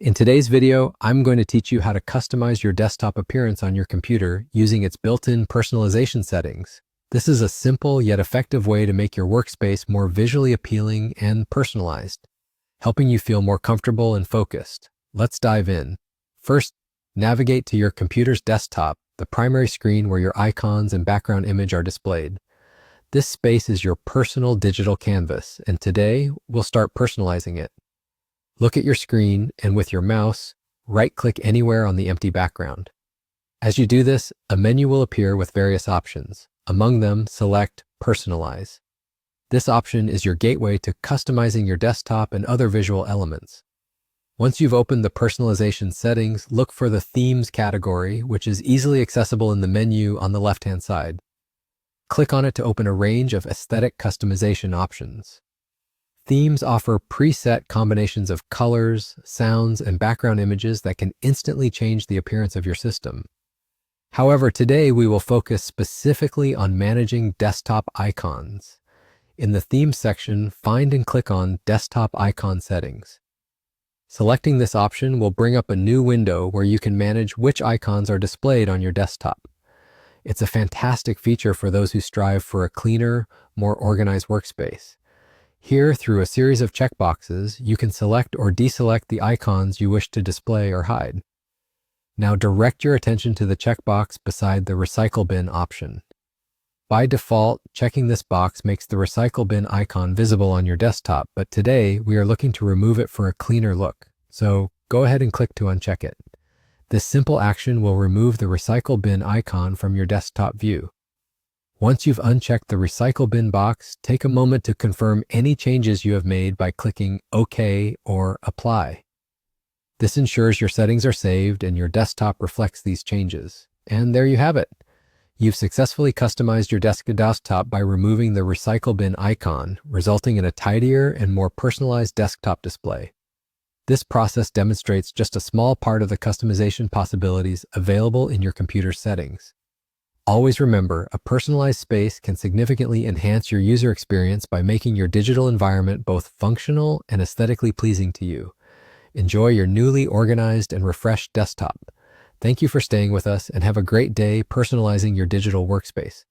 In today's video, I'm going to teach you how to customize your desktop appearance on your computer using its built-in personalization settings. This is a simple yet effective way to make your workspace more visually appealing and personalized, helping you feel more comfortable and focused. Let's dive in. First, navigate to your computer's desktop, the primary screen where your icons and background image are displayed. This space is your personal digital canvas, and today we'll start personalizing it. Look at your screen and with your mouse, right-click anywhere on the empty background. As you do this, a menu will appear with various options. Among them, select Personalize. This option is your gateway to customizing your desktop and other visual elements. Once you've opened the personalization settings, look for the Themes category, which is easily accessible in the menu on the left-hand side. Click on it to open a range of aesthetic customization options. Themes offer preset combinations of colors, sounds, and background images that can instantly change the appearance of your system. However, today we will focus specifically on managing desktop icons. In the Themes section, find and click on Desktop Icon Settings. Selecting this option will bring up a new window where you can manage which icons are displayed on your desktop. It's a fantastic feature for those who strive for a cleaner, more organized workspace. Here, through a series of checkboxes, you can select or deselect the icons you wish to display or hide. Now direct your attention to the checkbox beside the Recycle Bin option. By default, checking this box makes the Recycle Bin icon visible on your desktop, but today we are looking to remove it for a cleaner look. So go ahead and click to uncheck it. This simple action will remove the Recycle Bin icon from your desktop view. Once you've unchecked the Recycle Bin box, take a moment to confirm any changes you have made by clicking OK or Apply. This ensures your settings are saved and your desktop reflects these changes. And there you have it. You've successfully customized your desktop by removing the Recycle Bin icon, resulting in a tidier and more personalized desktop display. This process demonstrates just a small part of the customization possibilities available in your computer's settings. Always remember, a personalized space can significantly enhance your user experience by making your digital environment both functional and aesthetically pleasing to you. Enjoy your newly organized and refreshed desktop. Thank you for staying with us and have a great day personalizing your digital workspace.